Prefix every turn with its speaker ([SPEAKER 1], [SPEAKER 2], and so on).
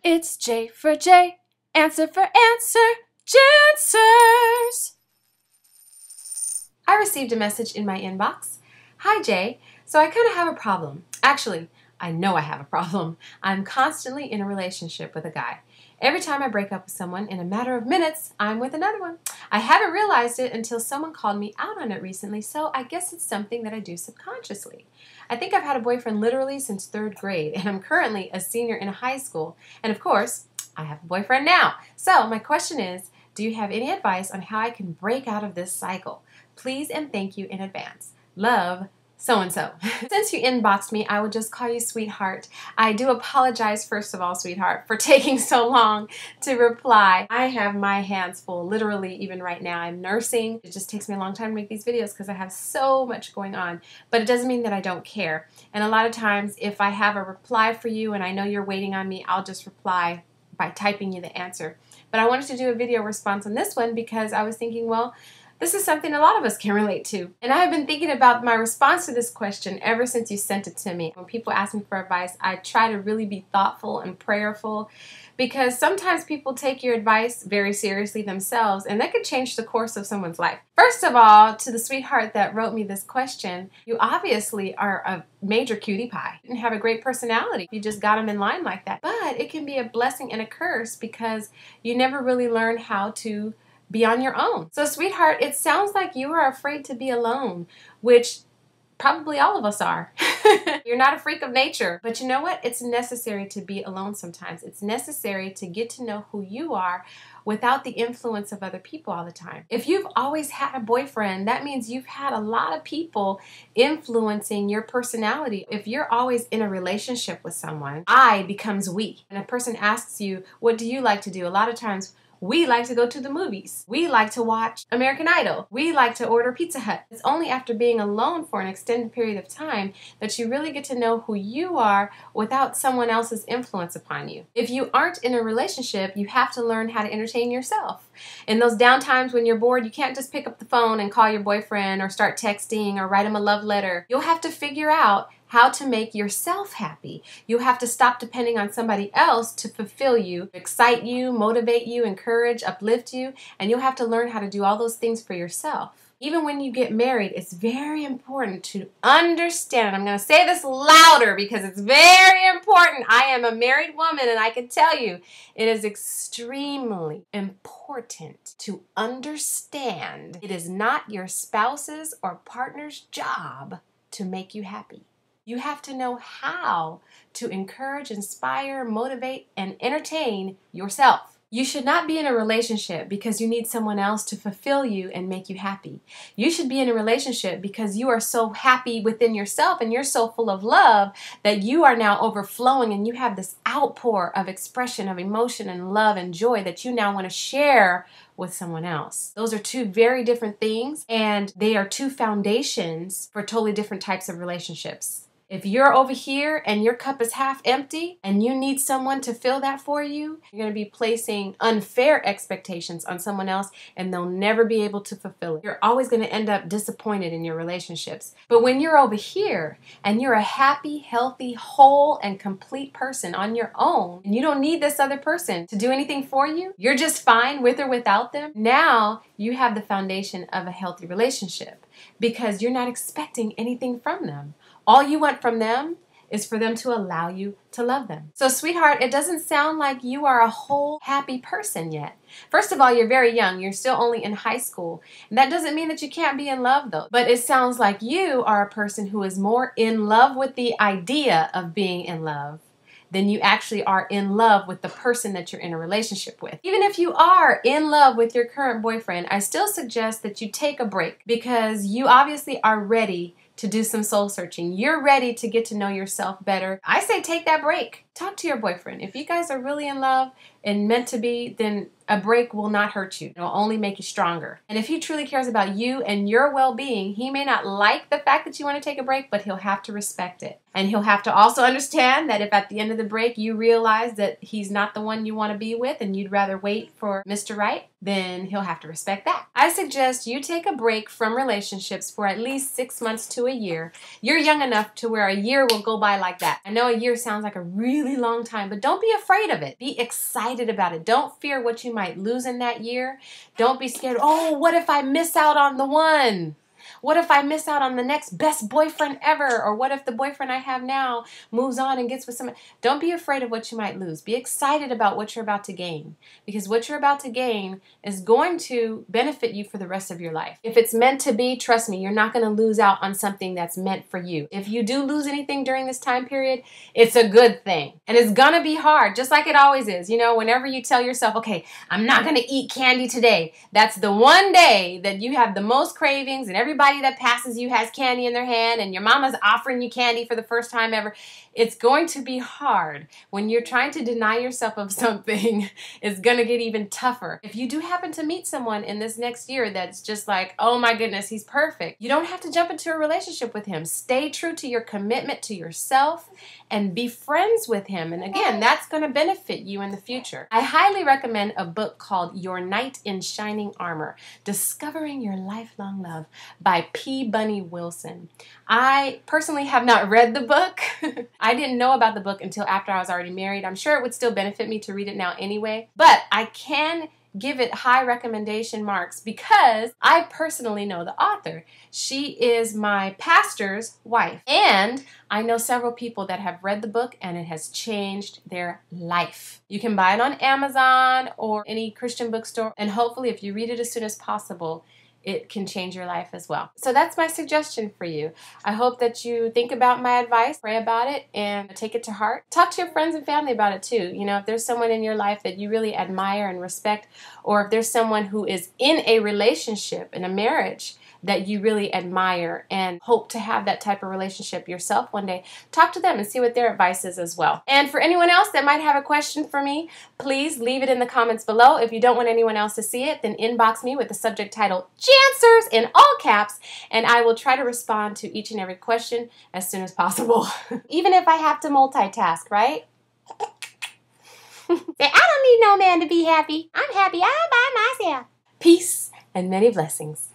[SPEAKER 1] It's J for J, answer for answer, JAnswers. I received a message in my inbox. Hi Jay, so I kind of have a problem. Actually, I know I have a problem. I'm constantly in a relationship with a guy. Every time I break up with someone, in a matter of minutes, I'm with another one. I haven't realized it until someone called me out on it recently, so I guess it's something that I do subconsciously. I think I've had a boyfriend literally since 3rd grade, and I'm currently a senior in high school. And of course, I have a boyfriend now. So my question is, do you have any advice on how I can break out of this cycle? Please and thank you in advance. Love, so-and-so. Since you inboxed me, I will just call you sweetheart. I do apologize, first of all, sweetheart, for taking so long to reply. I have my hands full, literally, even right now. I'm nursing. It just takes me a long time to make these videos because I have so much going on. But it doesn't mean that I don't care. And a lot of times, if I have a reply for you and I know you're waiting on me, I'll just reply by typing you the answer. But I wanted to do a video response on this one because I was thinking, well, this is something a lot of us can relate to. And I have been thinking about my response to this question ever since you sent it to me. When people ask me for advice, I try to really be thoughtful and prayerful because sometimes people take your advice very seriously themselves and that could change the course of someone's life. First of all, to the sweetheart that wrote me this question, you obviously are a major cutie pie and have a great personality. You just got them in line like that. But it can be a blessing and a curse because you never really learn how to be on your own. So sweetheart, it sounds like you are afraid to be alone, which probably all of us are. You're not a freak of nature, but you know what? It's necessary to be alone sometimes. It's necessary to get to know who you are without the influence of other people all the time. If you've always had a boyfriend, that means you've had a lot of people influencing your personality. If you're always in a relationship with someone, I becomes we. And a person asks you, what do you like to do? A lot of times, we like to go to the movies. We like to watch American Idol. We like to order Pizza Hut. It's only after being alone for an extended period of time that you really get to know who you are without someone else's influence upon you. If you aren't in a relationship, you have to learn how to entertain yourself. In those down times when you're bored, you can't just pick up the phone and call your boyfriend or start texting or write him a love letter. You'll have to figure out how to make yourself happy. You have to stop depending on somebody else to fulfill you, excite you, motivate you, encourage, uplift you, and you'll have to learn how to do all those things for yourself. Even when you get married, it's very important to understand, I'm going to say this louder because it's very important. I am a married woman and I can tell you it is extremely important to understand it is not your spouse's or partner's job to make you happy. You have to know how to encourage, inspire, motivate, and entertain yourself. You should not be in a relationship because you need someone else to fulfill you and make you happy. You should be in a relationship because you are so happy within yourself and you're so full of love that you are now overflowing and you have this outpour of expression of emotion and love and joy that you now want to share with someone else. Those are two very different things and they are two foundations for totally different types of relationships. If you're over here and your cup is half empty and you need someone to fill that for you, you're going to be placing unfair expectations on someone else and they'll never be able to fulfill it. You're always going to end up disappointed in your relationships. But when you're over here and you're a happy, healthy, whole, and complete person on your own, and you don't need this other person to do anything for you, you're just fine with or without them, now you have the foundation of a healthy relationship because you're not expecting anything from them. All you want from them is for them to allow you to love them. So sweetheart, it doesn't sound like you are a whole happy person yet. First of all, you're very young. You're still only in high school. And that doesn't mean that you can't be in love though. But it sounds like you are a person who is more in love with the idea of being in love than you actually are in love with the person that you're in a relationship with. Even if you are in love with your current boyfriend, I still suggest that you take a break because you obviously are ready to do some soul searching. You're ready to get to know yourself better. I say take that break. Talk to your boyfriend. If you guys are really in love and meant to be, then a break will not hurt you. It will only make you stronger. And if he truly cares about you and your well-being, he may not like the fact that you want to take a break, but he'll have to respect it. And he'll have to also understand that if at the end of the break you realize that he's not the one you want to be with and you'd rather wait for Mr. Right, then he'll have to respect that. I suggest you take a break from relationships for at least 6 months to a year. You're young enough to where a year will go by like that. I know a year sounds like a really long time, but don't be afraid of it. Be excited about it. Don't fear what you might lose in that year. Don't be scared, oh, what if I miss out on the one? What if I miss out on the next best boyfriend ever? Or what if the boyfriend I have now moves on and gets with someone? Don't be afraid of what you might lose. Be excited about what you're about to gain. Because what you're about to gain is going to benefit you for the rest of your life. If it's meant to be, trust me, you're not going to lose out on something that's meant for you. If you do lose anything during this time period, it's a good thing. And it's going to be hard, just like it always is. You know, whenever you tell yourself, okay, I'm not going to eat candy today, that's the one day that you have the most cravings and everybody that passes you has candy in their hand and your mama's offering you candy for the first time ever. It's going to be hard. When you're trying to deny yourself of something, it's going to get even tougher. If you do happen to meet someone in this next year that's just like, oh my goodness, he's perfect, you don't have to jump into a relationship with him. Stay true to your commitment to yourself and be friends with him. And again, that's going to benefit you in the future. I highly recommend a book called Your Knight in Shining Armor, Discovering Your Lifelong Love by P. Bunny Wilson. I personally have not read the book. I didn't know about the book until after I was already married. I'm sure it would still benefit me to read it now anyway, but I can give it high recommendation marks because I personally know the author. She is my pastor's wife, and I know several people that have read the book and it has changed their life. You can buy it on Amazon or any Christian bookstore, and hopefully if you read it as soon as possible, it can change your life as well. So that's my suggestion for you. I hope that you think about my advice, pray about it, and take it to heart. Talk to your friends and family about it too. You know, if there's someone in your life that you really admire and respect, or if there's someone who is in a relationship, in a marriage, that you really admire and hope to have that type of relationship yourself one day, talk to them and see what their advice is as well. And for anyone else that might have a question for me, please leave it in the comments below. If you don't want anyone else to see it, then inbox me with the subject title JAnswers in all caps, and I will try to respond to each and every question as soon as possible. Even if I have to multitask, right? I don't need no man to be happy. I'm happy all by myself. Peace and many blessings.